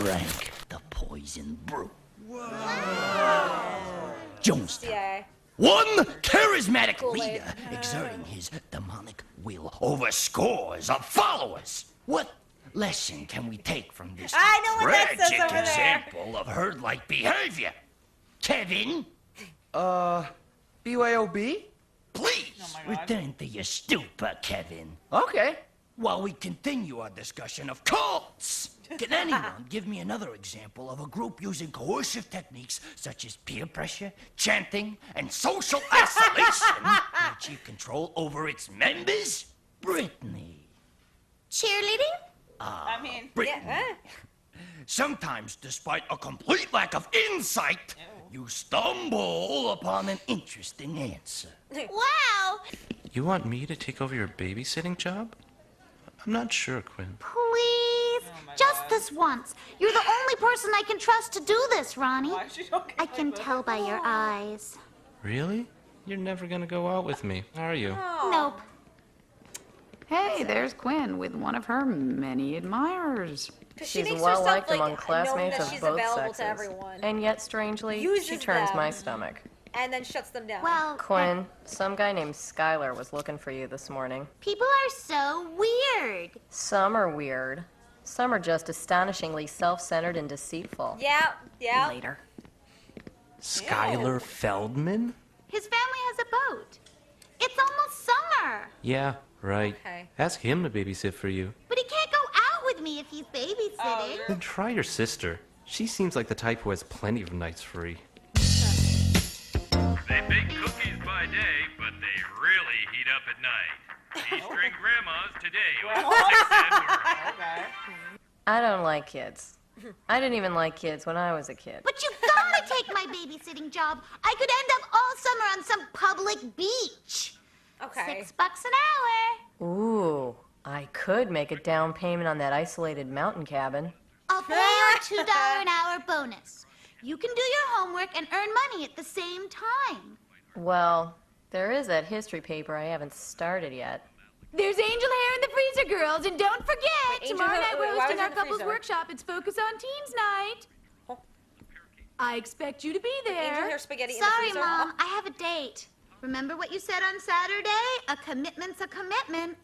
drank the poison brew. Jonestown. Yeah. One charismatic leader exerting his demonic will over scores of followers. What lesson can we take from this I know what that says tragic over there. example of herd-like behavior? Kevin, BYOB? please Oh my God. return to your stupor, Kevin. Okay. While we continue our discussion of cults, can anyone give me another example of a group using coercive techniques such as peer pressure, chanting, and social isolation to achieve control over its members? Brittany. Cheerleading? I mean, Brittany. yeah. Sometimes, despite a complete lack of insight, you stumble upon an interesting answer. Wow! You want me to take over your babysitting job? I'm not sure, Quinn. Please, just this once. You're the only person I can trust to do this, Ronnie. Why is she talking I like can that? tell by your eyes. Really? You're never gonna go out with me, are you? Nope. Hey, there's Quinn with one of her many admirers. 'Cause she She's makes well herself, liked like, among known classmates that of she's both available sexes. to everyone. And yet, strangely, she Uses turns them. my stomach. And then shuts them down. Well, Quinn, some guy named Skylar was looking for you this morning. people are so weird. Some are weird. Some are just astonishingly self-centered and deceitful. Yeah. Later. Skylar Feldman? His family has a boat. It's almost summer. Yeah, right. Okay. Ask him to babysit for you. But he can't go out with me if he's babysitting. Then try your sister. She seems like the type who has plenty of nights free. They bake cookies by day, but they really heat up at night. Eastern grandmas today on Six Ed World. Okay. I don't like kids. I didn't even like kids when I was a kid. But you gotta take my babysitting job. I could end up all summer on some public beach. Okay. $6 an hour. Ooh, I could make a down payment on that isolated mountain cabin. I'll pay you a $2 an hour bonus. You can do your homework and earn money at the same time. Well, there is that history paper I haven't started yet. There's angel hair in the freezer, girls, and don't forget, Angel tomorrow hair- night wait, we're why hosting was it our in the couples freezer? workshop. It's Focus on Teens night. I expect you to be Angel there. hair spaghetti Sorry, in the freezer. Mom. I have a date. Remember what you said on Saturday? A commitment's a commitment.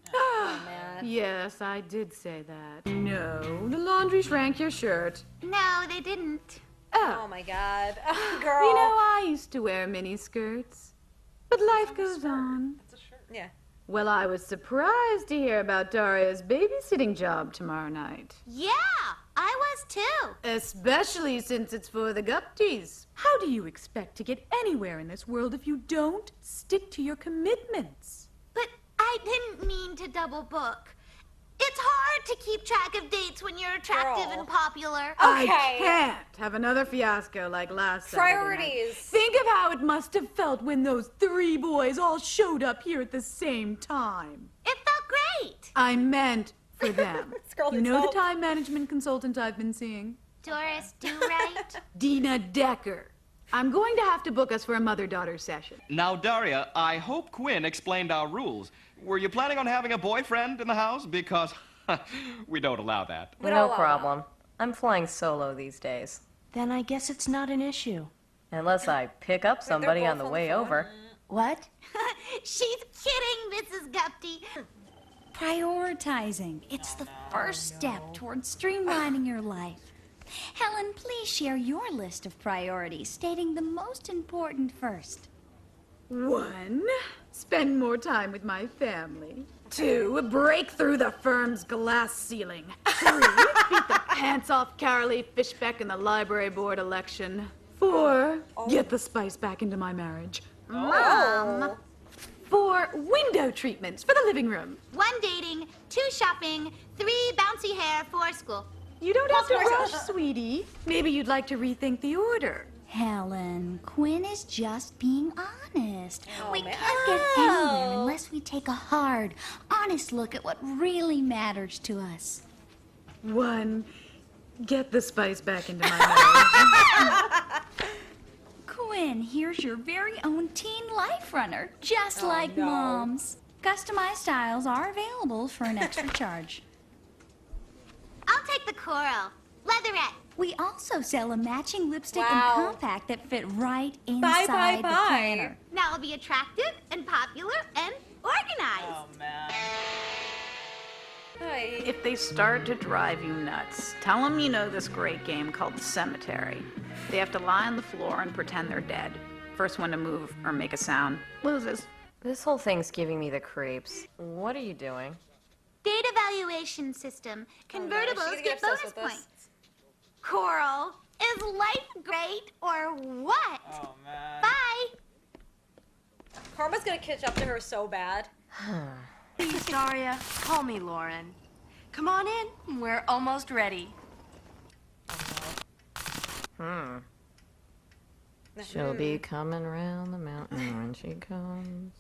Man. Yes, I did say that. No, the laundry shrank your shirt. No, they didn't. Oh my God. Girl. You know, I used to wear mini skirts. But life goes on. Yeah. Well, I was surprised to hear about Daria's babysitting job tomorrow night. Yeah, I was too. Especially since it's for the Gupties. How do you expect to get anywhere in this world if you don't stick to your commitments? But I didn't mean to double book. It's hard to keep track of dates when you're attractive Girl. and popular. I Okay. can't have another fiasco like last Saturday night. Priorities. Think of how it must have felt when those 3 boys all showed up here at the same time. It felt great. I meant for them. This girl You needs know help. the time management consultant I've been seeing? Doris, do right. Dina Decker. I'm going to have to book us for a mother-daughter session. Now, Daria, I hope Quinn explained our rules. Were you planning on having a boyfriend in the house? Because we don't allow that. We don't No allow problem. I'm flying solo these days. Then I guess it's not an issue. Unless I pick up somebody both on the on the way phone. over. What? She's kidding, Mrs. Gupty. Prioritizing. It's the first step towards streamlining your life. Helen, please share your list of priorities, stating the most important first. 1, spend more time with my family. 2, break through the firm's glass ceiling. 3, beat the pants off Carolee Fishbeck in the library board election. 4, get the spice back into my marriage. Mom. 4, window treatments for the living room. 1 dating, 2 shopping, 3 bouncy hair, 4 school. You don't have to rush, sweetie. Maybe you'd like to rethink the order. Helen, Quinn is just being honest. We man. can't get anywhere unless we take a hard, honest look at what really matters to us. 1, get the spice back into my marriage. Quinn, here's your very own teen life runner, just like no. Mom's. Customized styles are available for an extra charge. I'll take the coral. Leatherette. We also sell a matching lipstick Wow. and compact that fit right inside the planner. Now I'll be attractive and popular and organized. Oh, man. Hi. If they start to drive you nuts, tell them you know this great game called the cemetery. They have to lie on the floor and pretend they're dead. First one to move or make a sound loses. This whole thing's giving me the creeps. What are you doing? Data valuation system. Convertibles she's gonna get get bonus obsessed with this. points. Coral, is life great or what? Oh, man. Bye. Karma's gonna catch up to her so bad. Please, Daria, call me Lauren. Come on in. We're almost ready. She'll be coming round the mountain when she comes.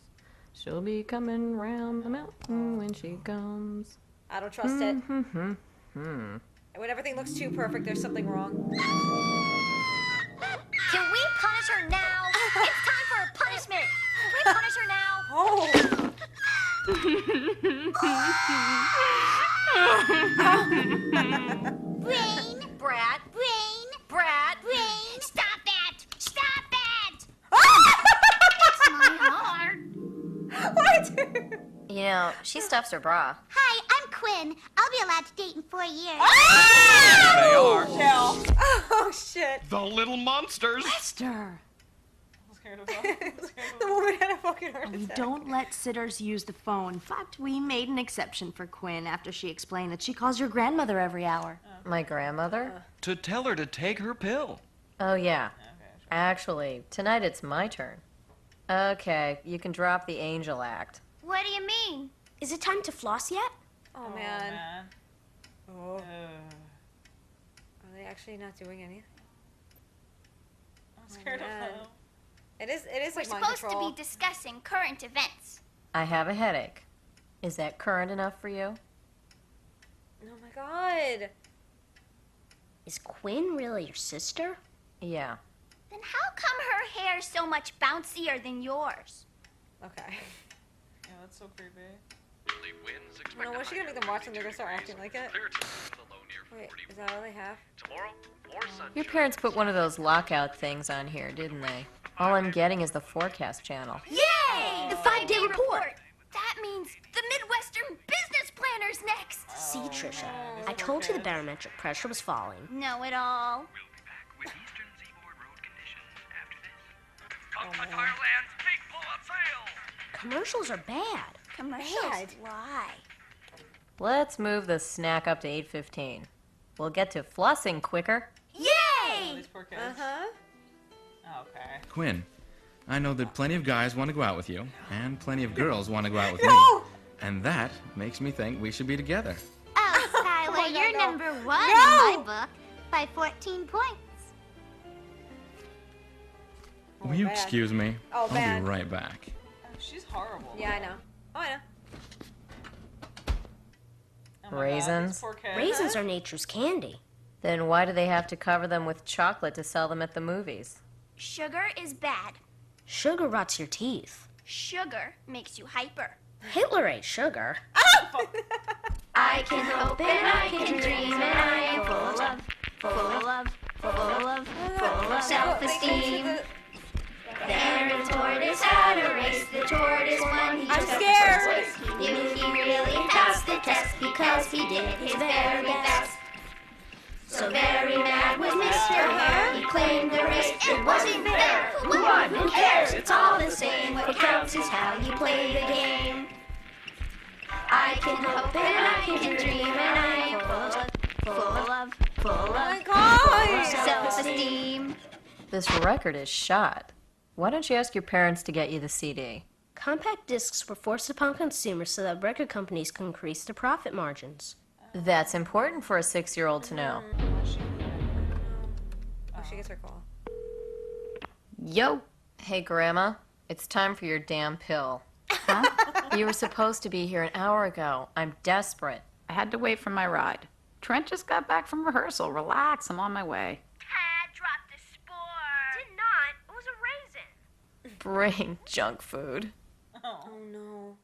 She'll be coming round the mountain when she comes. I don't trust it. And when everything looks too perfect, there's something wrong. Can we punish her now? It's time for a punishment. Can we punish her now? Oh! Brain, Brat. brain, Brat. brain. Stop that! Stop that! Ah! It's my heart. What? You know, she stuffs her bra. Hi, I'm Quinn. I'll be allowed to date in 4 years. They are. Chill. Oh, shit. The little monsters. Lester, I'm scared of that. The woman had a fucking heart we attack. don't let sitters use the phone. In fact, we made an exception for Quinn after she explained that she calls your grandmother every hour. My grandmother? To tell her to take her pill. Oh, yeah. Actually, tonight it's my turn. Okay, you can drop the angel act. What do you mean? Is it time to floss yet? Oh, Oh, man. man. Oh. Ugh. Are they actually not doing anything? I'm scared of man. them. It is We're like mind supposed control. to be discussing current events. I have a headache. Is that current enough for you? Oh my god. Is Quinn really your sister? Yeah. Then how come her hair's so much bouncier than yours? Okay. Yeah, that's so creepy. No, what's she gonna make them watch and they're gonna start acting like it? Wait, is that all they have? Your parents put one of those lockout things on here, didn't they? All I'm getting is the forecast channel. Yay! The 5-day report. That means the Midwestern Business Planner's next. See, Tricia, I told you the barometric pressure was falling. Know it all. With Eastern Seaboard Road conditions after this. Continental's big blowout sale. Commercials are bad. Commercials Bad. lie. Let's move the snack up to 8:15. We'll get to flossing quicker. Oh, Yay! these poor kids. Uh-huh. Okay. Quinn, I know that plenty of guys want to go out with you, and plenty of girls want to go out with No! me. And that makes me think we should be together. Oh, Skylar, no, you're no. number 1 No! in my book by 14 points. Will you bad. excuse me? Oh, I'll bad. be right back. Oh, she's horrible. Yeah, I know. Oh, I know. Oh my God, Raisins? these poor kids. Raisins are nature's candy. Then why do they have to cover them with chocolate to sell them at the movies? Sugar is bad. Sugar rots your teeth. Sugar makes you hyper. Hitler ate sugar. I can hope and I can dream and I am full of self-esteem. There a tortoise had a race, the tortoise won. He I'm took scared. the first place. He knew he really passed the test because he did his very best. So very mad was Mr. Hare. He claimed the race, it wasn't fair. Who won? Who cares? It's all the same. What counts is how you play the game. I can hope and I can dream and I am full Oh my of god! self-esteem. This record is shot. Why don't you ask your parents to get you the CD? Compact discs were forced upon consumers so that record companies could increase their profit margins. That's important for a 6-year-old to know. Oh, she gets her call. Yo. Hey, Grandma, it's time for your damn pill. You were supposed to be here an hour ago. I'm desperate. I had to wait for my ride. Trent just got back from rehearsal. Relax, I'm on my way. Tad dropped a spore. Did not. It was a raisin. Bring junk food. Oh no.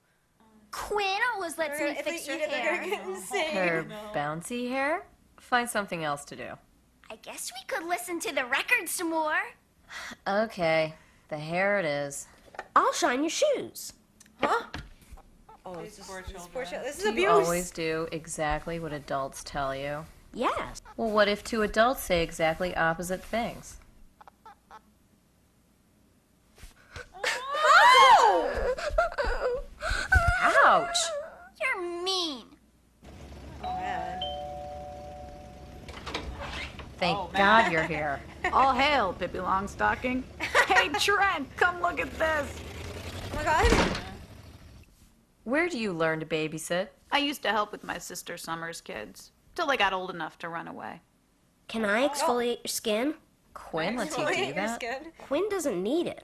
Quinn always lets me If they fix eat your it, they're hair. gonna get insane. Her bouncy hair? Find something else to do. I guess we could listen to the record some more. Okay, the hair it is. I'll shine your shoes. Huh? Oh, These poor children. This is Do abuse. you always do exactly what adults tell you? Yes. Well, what if two adults say exactly opposite things? Oh! Ouch! You're mean. Oh, man. Thank God you're here. All hail, Pippi Longstocking. Hey, Trent, come look at this. Oh my God. Where do you learn to babysit? I used to help with my sister Summer's kids, till they got old enough to run away. Can I exfoliate your skin? Quinn lets you do Exfoliate your that? skin. Quinn doesn't need it.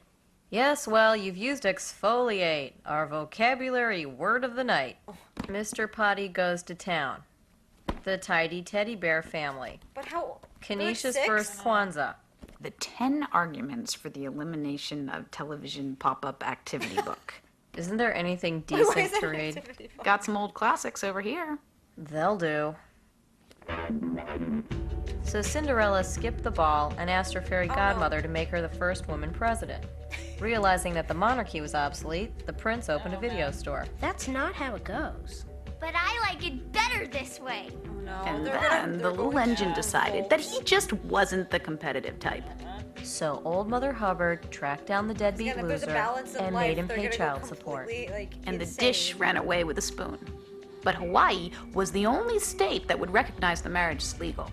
Yes, well, you've used exfoliate, our vocabulary word of the night. Mr. Potty goes to town. The tidy teddy bear family. But how? Kenesha's They're first 6? Kwanzaa. The 10 arguments for the elimination of television pop-up activity book. Isn't there anything Why is decent that to an read? activity book? Got some old classics over here. They'll do. So Cinderella skipped the ball and asked her fairy godmother to make her the first woman president. Realizing that the monarchy was obsolete, the prince opened a video store. That's not how it goes. But I like it better this way. Oh, no. And They're then they're the little going engine to decided that he just wasn't the competitive type. So old Mother Hubbard tracked down the deadbeat Again, if there's a loser balance in and life, made him they're pay gonna go child support. completely, like, And the insane. dish ran away with a spoon. But Hawaii was the only state that would recognize the marriage as legal.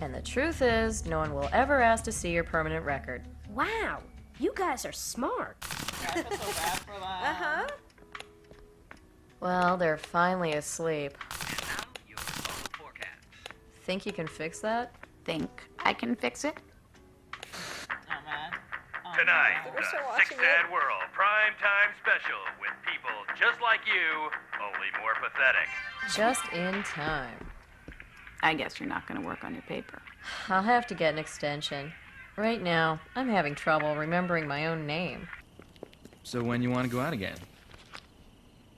And the truth is, no one will ever ask to see your permanent record. Wow, you guys are smart. Yeah, I feel so bad for that. Uh-huh. Well, they're finally asleep. Think you can fix that? Think I can fix it? Oh, man. Oh, Tonight, man. We're the still Six watching Sad it. World Prime Time Special with people just like you, only more pathetic. Just in time. I guess you're not going to work on your paper. I'll have to get an extension. Right now, I'm having trouble remembering my own name. So when you want to go out again?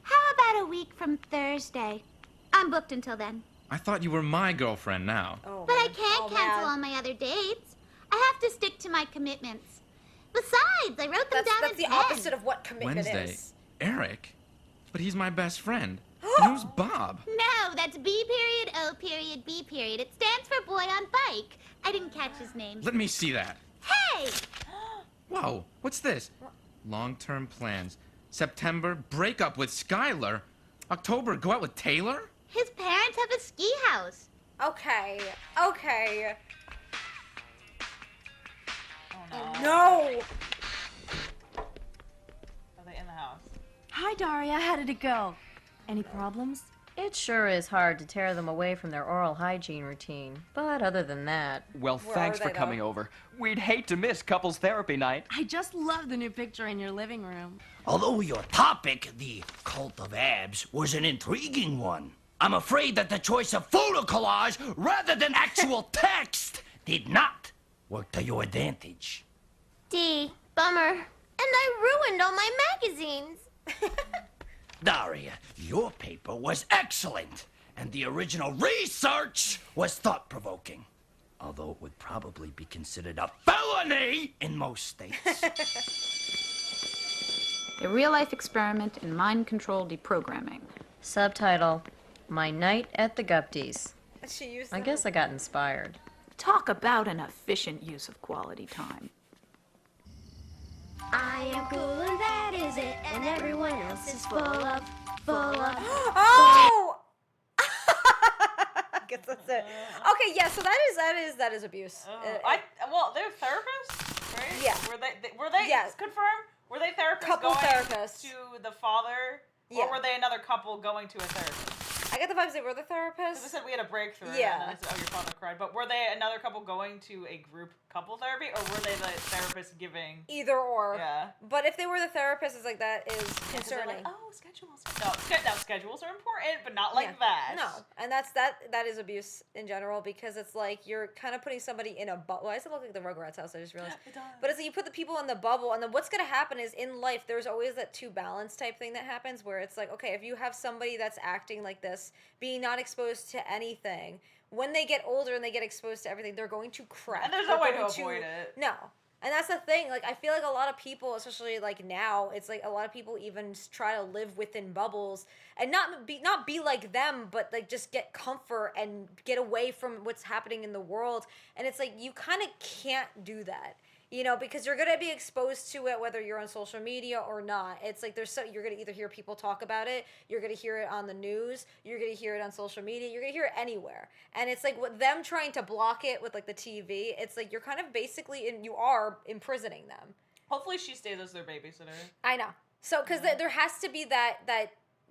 How about a week from Thursday? I'm booked until then. I thought you were my girlfriend now. Oh, But I man. can't Oh, cancel man. all my other dates. I have to stick to my commitments. Besides, I wrote them down That's at the 10. opposite of what commitment Wednesday. is. Eric? But he's my best friend. And who's Bob? No, that's B period, O period, B period. It stands for boy on bike. I didn't catch his name. Let me see that. Hey! Whoa, what's this? Long-term plans. September, break up with Skylar. October, go out with Taylor? His parents have a ski house. Okay. Okay. Oh, no. No! Are they in the house? Hi, Daria. How did it go? Any problems? It sure is hard to tear them away from their oral hygiene routine. But other than that, Well, Where thanks are for they, coming though? over. We'd hate to miss couples therapy night. I just love the new picture in your living room. Although your topic, the cult of abs, was an intriguing one, I'm afraid that the choice of photo collage rather than actual text did not work to your advantage. D, bummer. And I ruined all my magazines. Daria, your paper was excellent, and the original research was thought-provoking. Although it would probably be considered a felony in most states. A real-life experiment in mind-control deprogramming. subtitle, My Night at the Gupty's. She used I guess I got inspired. Talk about an efficient use of quality time. I am cool and that is it, and everyone else is full of. Oh! I guess that's it. Okay, yeah. So that is abuse. Well, they're therapists, right? Yeah. Were they? Yes. Confirm. Were they therapists Couple going therapists. to the father, Yeah. or were they another couple going to a therapist? I got the vibes they were the Because therapists. they said we had a breakthrough. Yeah. And then they said, oh, your father cried. But were they another couple going to a group couple therapy, or were they the therapist giving? Either or. Yeah. But if they were the therapist, it's like that is 'Cause they're concerning. like, oh, schedules. No, schedules are important, but not like that. No, and that is abuse in general because it's like you're kind of putting somebody in a bubble. Why does it look like the Rugrats house? I just realized. It does. But it's like you put the people in the bubble, and then what's gonna happen is in life there's always that two balance type thing that happens where it's like, okay, if you have somebody that's acting like this, being not exposed to anything, when they get older and they get exposed to everything, they're going to crack. And there's no way to avoid it. No. And that's the thing. Like, I feel like a lot of people, especially like now, it's like a lot of people even try to live within bubbles and not be like them, but like just get comfort and get away from what's happening in the world. And it's like you kind of can't do that. You know, because you're gonna be exposed to it whether you're on social media or not. It's like you're gonna either hear people talk about it, you're gonna hear it on the news, you're gonna hear it on social media, you're gonna hear it anywhere. And it's like with them trying to block it with like the TV, it's like you're kind of basically you are imprisoning them. Hopefully she stays as their babysitter. I know. So because there has to be that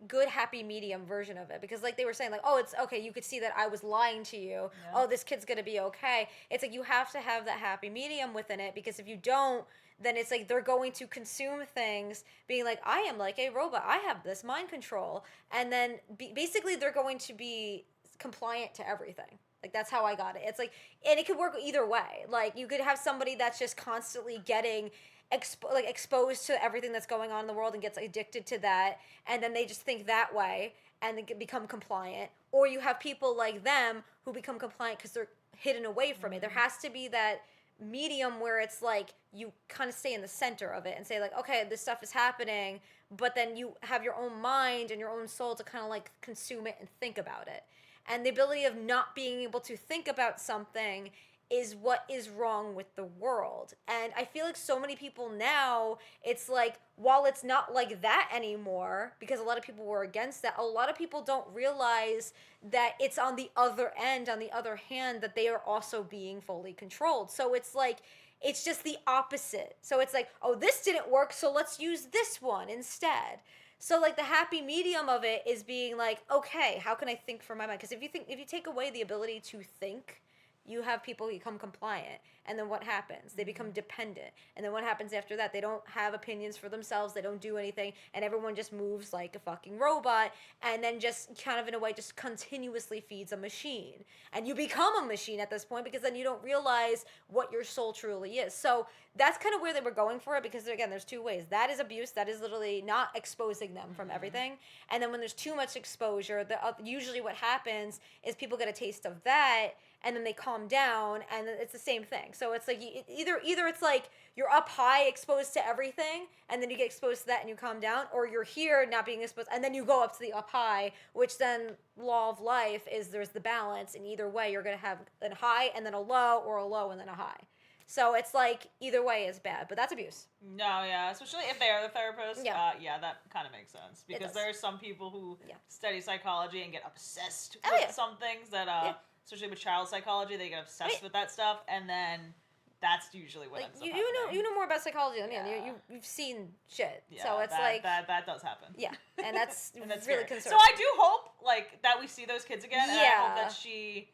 good happy medium version of it, because like they were saying, like, oh, it's okay, you could see that I was lying to you, oh, this kid's gonna be okay. It's like you have to have that happy medium within it, because if you don't, then it's like they're going to consume things being like, I am like a robot, I have this mind control, and then basically they're going to be compliant to everything. Like, that's how I got it. It's like, and it could work either way. Like, you could have somebody that's just constantly getting exposed to everything that's going on in the world and gets addicted to that, and then they just think that way and they become compliant. Or you have people like them who become compliant because they're hidden away from it. There has to be that medium where it's like you kind of stay in the center of it and say like, okay, this stuff is happening, but then you have your own mind and your own soul to kind of like consume it and think about it. And the ability of not being able to think about something is what is wrong with the world. And I feel like so many people now, it's like, while it's not like that anymore, because a lot of people were against that, a lot of people don't realize that it's on the other end, on the other hand, that they are also being fully controlled. So it's like, it's just the opposite. So it's like, oh, this didn't work, so let's use this one instead. So like the happy medium of it is being like, okay, how can I think for my mind? Because if you take away the ability to think, you have people become compliant, and then what happens? They become dependent, and then what happens after that? They don't have opinions for themselves, they don't do anything, and everyone just moves like a fucking robot, and then just kind of in a way just continuously feeds a machine. And you become a machine at this point, because then you don't realize what your soul truly is. So that's kind of where they were going for it, because again, there's two ways. That is abuse, that is literally not exposing them from everything. And then when there's too much exposure, usually what happens is people get a taste of that, and then they calm down, and it's the same thing. So it's like either it's like you're up high exposed to everything, and then you get exposed to that and you calm down, or you're here not being exposed, and then you go up to the up high, which then law of life is there's the balance, and either way you're going to have a high and then a low, or a low and then a high. So it's like either way is bad, but that's abuse. No, yeah, especially if they are the therapist. Yeah, that kind of makes sense, because there are some people who study psychology and get obsessed Oh, with yeah. some things that, especially with child psychology, they get obsessed with that stuff, and then that's usually what ends up happening. You know more about psychology than me. You've seen shit. Yeah, so it's that does happen. Yeah, and that's, and that's really scary. concerning. So I do hope like that we see those kids again, and I hope that she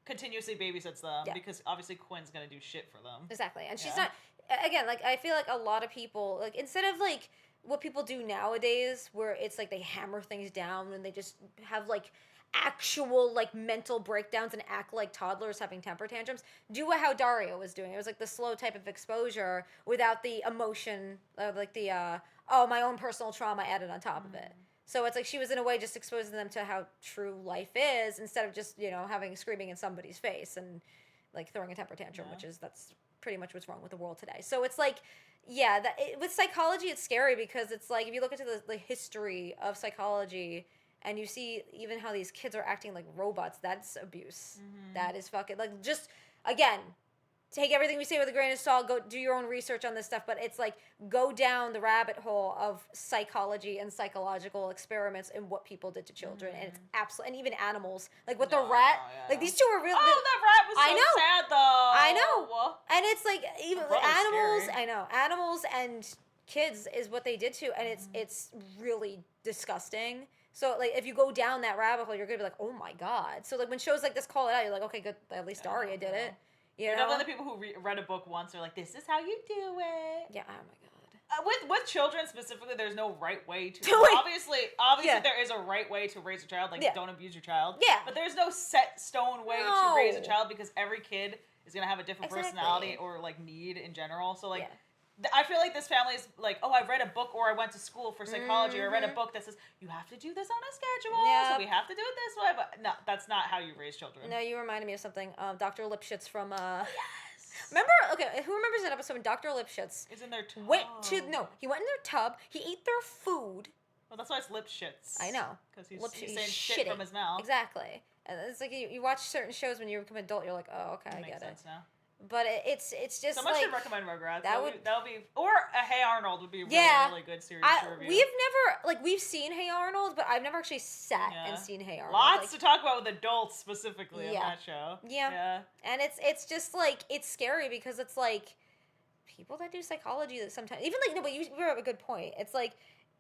continuously babysits them, because obviously Quinn's gonna do shit for them. Exactly, and she's not. Again, like I feel like a lot of people, like instead of like what people do nowadays, where it's like they hammer things down and they just have like actual like mental breakdowns and act like toddlers having temper tantrums, do how Daria was doing. It was like the slow type of exposure without the emotion of like the my own personal trauma added on top of it. So it's like she was in a way just exposing them to how true life is, instead of just having screaming in somebody's face and like throwing a temper tantrum, that's pretty much what's wrong with the world today. So it's like, with psychology it's scary, because it's like if you look into the history of psychology, and you see even how these kids are acting like robots, that's abuse. That is fucking, like, just, again, take everything we say with a grain of salt, go do your own research on this stuff, but it's like, go down the rabbit hole of psychology and psychological experiments and what people did to children, and it's absolutely, and even animals, like with the rat, like these two are real. Oh, that rat was so sad though. I know, and it's like, even That was animals, scary. I know, animals and kids is what they did to, and it's really disgusting. So, like, if you go down that rabbit hole, you're going to be like, oh, my God. So, like, when shows like this call it out, you're like, okay, good. At least Daria did it. You They're know? definitely the people who read a book once are like, this is how you do it. Yeah, oh my god. With children specifically, there's no right way to. Do it. Obviously, Yeah. there is a right way to raise a child. Like, Yeah. don't abuse your child. Yeah. But there's no set stone way to No. raise a child because every kid is gonna have a different Exactly. personality or like need in general. So like. Yeah. I feel like this family is like, oh, I read a book or I went to school for psychology or I read a book that says you have to do this on a schedule, so we have to do it this way. But no, that's not how you raise children. No, you reminded me of something. Dr. Lipschitz from Yes. Remember? Okay, who remembers that episode when Dr. Lipschitz is in their tub? he went in their tub. He ate their food. Well, that's why it's lip shits. I know. Because he's saying shit shitting. from his mouth. Exactly. And it's like you watch certain shows when you become an adult, you're like, oh, okay, I get it. Sense now. But it's just Someone like should recommend Rugrats. that would be or a Hey Arnold would be really, really good series to review. We've seen Hey Arnold, but I've never actually sat and seen Hey Arnold. Lots to talk about with adults specifically in that show. Yeah. And it's just like it's scary because it's like people that do psychology that sometimes even like no, but you have a good point. It's like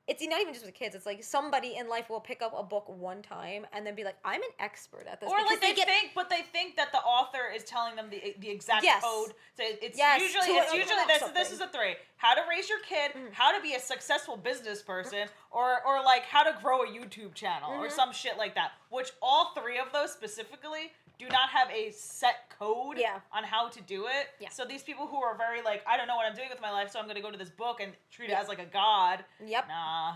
it's not even just with kids. It's like somebody in life will pick up a book one time and then be like, "I'm an expert at this." Or like they think that the author is telling them the exact code. So it's usually this is a 3: how to raise your kid, how to be a successful business person, or like how to grow a YouTube channel or some shit like that. Which all 3 of those specifically do not have a set code on how to do it. Yeah. So these people who are very like, I don't know what I'm doing with my life, so I'm going to go to this book and treat it as like a god. Yep. Nah.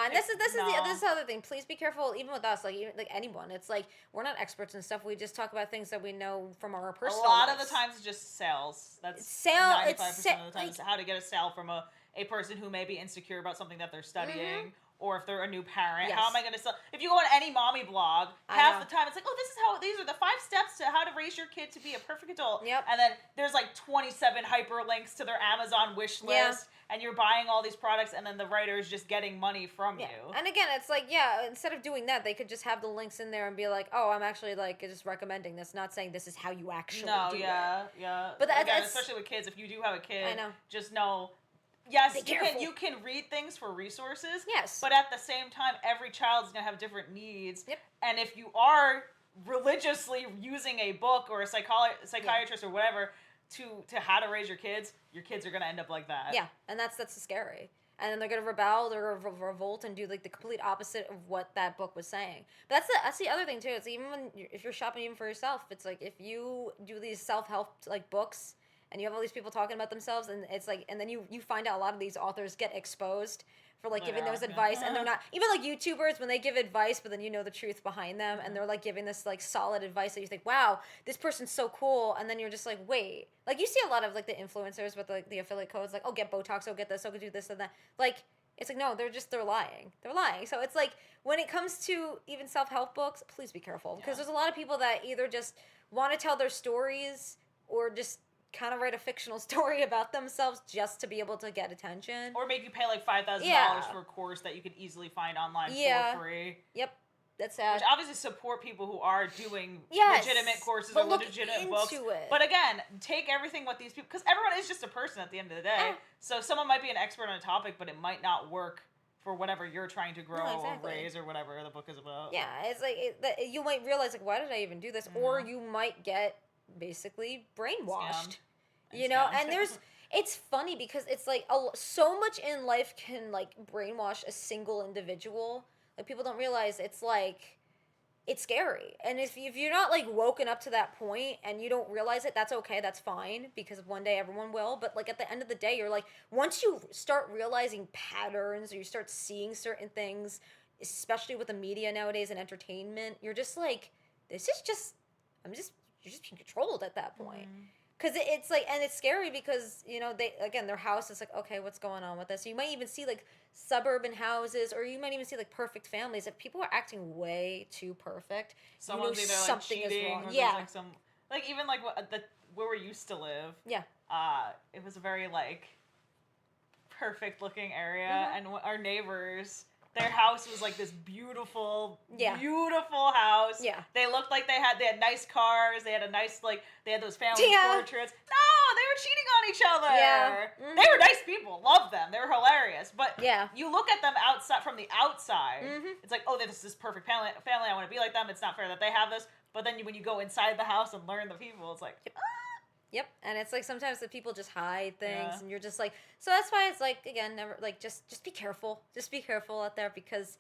And this is the other thing. Please be careful, even with us, like anyone. It's like we're not experts and stuff. We just talk about things that we know from our personal. A lot lives. of the times, it's just sales. That's 95% of the time. Is how to get a sale from a person who may be insecure about something that they're studying. Or if they're a new parent, how am I going to sell? If you go on any mommy blog, half the time it's like, oh, these are the 5 steps to how to raise your kid to be a perfect adult. Yep. And then there's like 27 hyperlinks to their Amazon wish list, and you're buying all these products, and then the writer is just getting money from you. And again, it's like, instead of doing that, they could just have the links in there and be like, oh, I'm actually like just recommending this, not saying this is how you actually do it. Yeah. But again, especially with kids, if you do have a kid, just know. Yes, you can read things for resources. Yes. But at the same time, every child is going to have different needs. Yep. And if you are religiously using a book or a psychiatrist or whatever to how to raise your kids are going to end up like that. Yeah, and that's scary. And then they're going to rebel, they're going to revolt and do like the complete opposite of what that book was saying. But that's the other thing too. It's even if you're shopping even for yourself, it's like if you do these self-help like books and you have all these people talking about themselves, and it's like, and then you find out a lot of these authors get exposed for like giving those advice, and they're not even like YouTubers when they give advice, but then you know the truth behind them, and they're like giving this like solid advice that you think, wow, this person's so cool, and then you're just like, wait, like you see a lot of like the influencers with like the affiliate codes, like, oh, get Botox, oh, get this, oh, do this and that, like. It's like, no, they're lying. They're lying. So it's like, when it comes to even self-help books, please be careful, because there's a lot of people that either just want to tell their stories or just kind of write a fictional story about themselves just to be able to get attention. Or make you pay like $5,000 for a course that you could easily find online for free. Yep. That's sad. Which obviously support people who are doing legitimate courses or legitimate books. But again, take everything what these people, because everyone is just a person at the end of the day. So someone might be an expert on a topic, but it might not work for whatever you're trying to grow or raise or whatever the book is about. Yeah, it's like you might realize like, why did I even do this? Or you might get basically brainwashed. You know, and it's funny because it's like so much in life can like brainwash a single individual. Like people don't realize it's like it's scary. And if you're not like woken up to that point and you don't realize it, that's okay, that's fine, because one day everyone will. But like at the end of the day, you're like, once you start realizing patterns or you start seeing certain things, especially with the media nowadays and entertainment, you're just like, you're just being controlled at that point. Because it's like, and it's scary because, you know, their house is like, okay, what's going on with this? So you might even see like suburban houses, or you might even see like perfect families. If people are acting way too perfect, someone's either like something cheating, is wrong. or Yeah. there's like even like where we used to live. Yeah. It was a very like perfect looking area, and our neighbors. Their house was like this beautiful house. Yeah. They looked like they had nice cars. They had a nice, like, they had those family portraits. No, they were cheating on each other. Yeah. They were nice people. Love them. They were hilarious. But you look at them outside from the outside. It's like, oh, this is perfect family. I want to be like them. It's not fair that they have this. But then when you go inside the house and learn the people, it's like, Yep, and it's like sometimes the people just hide things, and you're just like, so that's why it's like, again, never like just be careful, out there, because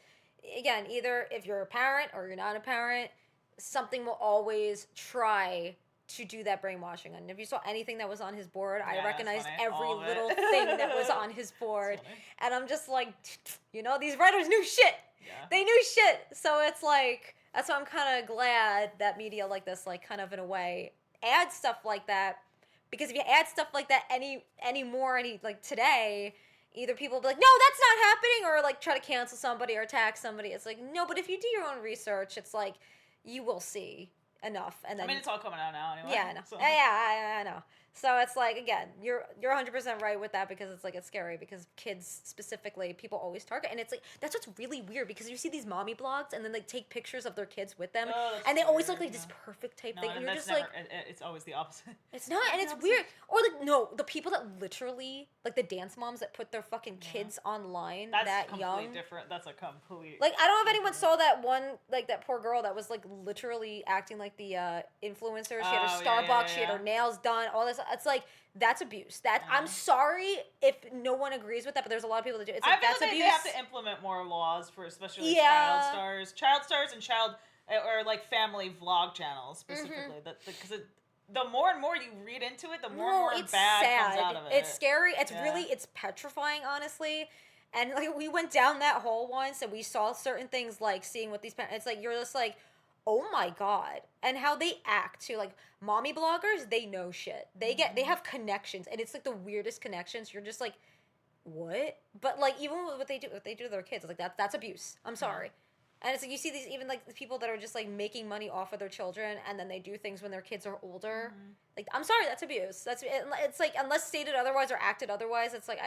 again, either if you're a parent or you're not a parent, something will always try to do that brainwashing. And if you saw anything that was on his board, I recognized every little thing that was on his board, and I'm just like, these writers knew shit. Yeah. They knew shit. So it's like, that's why I'm kind of glad that media like this, like, kind of in a way, add stuff like that, because if you add stuff like that any like today, either people will be like, no, that's not happening, or like try to cancel somebody or attack somebody. It's like, no, but if you do your own research, it's like you will see enough, and then it's all coming out now anyway. Yeah, I know. So. I know. So it's like, again, you're 100% right with that, because it's like, it's scary, because kids specifically, people always target, and it's like, that's what's really weird, because you see these mommy blogs, and then they take pictures of their kids with them, and they always look like this perfect type thing, and you're just like, it's always the opposite. It's not, and it's weird. Or like, no, the people that literally, like the dance moms that put their fucking kids online that young. That's different. That's a complete. Like, I don't know if anyone saw that one, like that poor girl that was like literally acting like the influencer. She had her Starbucks, she had her nails done, all this. It's like, that's abuse. I'm sorry if no one agrees with that, but there's a lot of people that do. It's like, that's abuse. They have to implement more laws for especially child stars and or like family vlog channels specifically. Because the more and more you read into it, the more and more bad comes out of it. It's scary. It's really, it's petrifying, honestly. And like, we went down that hole once, and we saw certain things, like seeing what these parents. It's like, you're just like, oh my god, and how they act too. Like, mommy bloggers, they know shit. They have connections, and it's like the weirdest connections. You're just like, what? But like, even what they do to their kids, it's like, that's abuse. I'm sorry. And it's like, you see these, even like the people that are just like making money off of their children, and then they do things when their kids are older. Like, I'm sorry, that's abuse. It's like, unless stated otherwise or acted otherwise, it's like,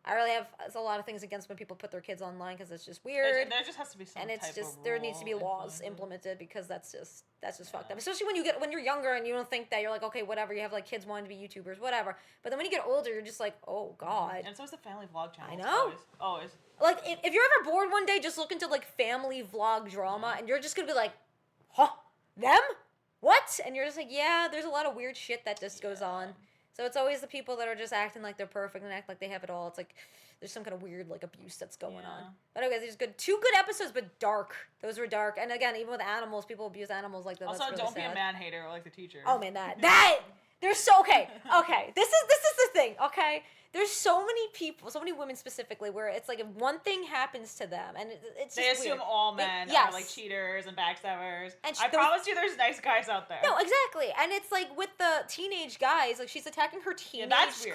I really have a lot of things against when people put their kids online, because it's just weird. There just has to be some type of rule there needs to be laws implemented, because that's just fucked up. Especially when you're younger and you don't think that, you're like, okay, whatever, you have like kids wanting to be YouTubers, whatever. But then when you get older, you're just like, oh god. And it's always the family vlog channel. I know. Always. Like, if you're ever bored one day, just look into like family vlog drama, and you're just gonna be like, huh, them? What? And you're just like, yeah, there's a lot of weird shit that just goes on. So it's always the people that are just acting like they're perfect and act like they have it all. It's like, there's some kind of weird, like, abuse that's going on. But anyways, there's two good episodes, but dark. Those were dark. And again, even with animals, people abuse animals like that. Also, that's really don't sad. be a man hater like the teacher. Oh man, there's so, okay. This is the thing, okay? There's so many people, so many women specifically, where it's like, if one thing happens to them, and it's just they assume weird. all men are like cheaters and backstabbers. And I promise you, there's nice guys out there. No, exactly. And it's like, with the teenage guys, like, she's attacking her teenage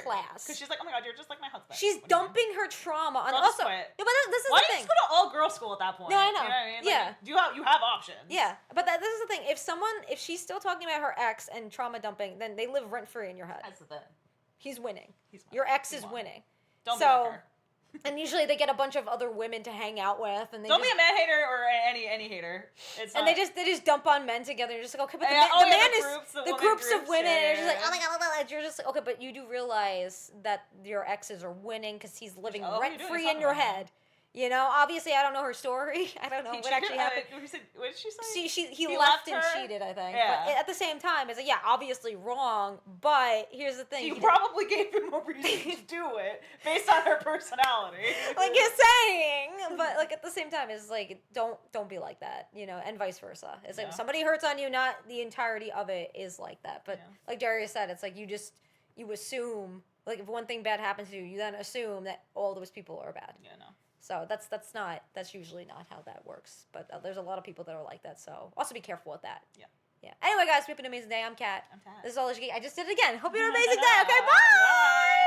class. Because she's like, oh my god, you're just like my husband. She's dumping her trauma on. Also, yeah, but this is why the thing. don't you just go to all girls school at that point? No, I know. You know what I mean? Like, you have options. Yeah, but this is the thing. If she's still talking about her ex and trauma dumping, then they live rent free in your head. That's the thing. He's winning. Your ex is winning. Don't be like her. And usually they get a bunch of other women to hang out with, and don't be a man hater or any hater. They just dump on men together. You're just like, okay, but the groups of women. And you're just like, oh my god, you're just like, okay, but you do realize that your exes are winning because he's living rent free in your head. You know, obviously, I don't know her story. I don't know what actually happened. What did she say? He left and cheated, I think. Yeah. But at the same time, it's like, yeah, obviously wrong. But here's the thing: you probably gave him a reason to do it based on her personality. Like you're saying, but like at the same time, it's like don't be like that, you know, and vice versa. It's like if somebody hurts on you, not the entirety of it is like that. But like Daria said, it's like you assume, like if one thing bad happens to you, you then assume that all those people are bad. Yeah, no. So that's usually not how that works. But there's a lot of people that are like that. So also be careful with that. Yeah. Yeah. Anyway, guys, we have an amazing day. I'm Kat. I'm Tad. This is All Geek. I just did it again. Hope you have an amazing day. Okay, bye.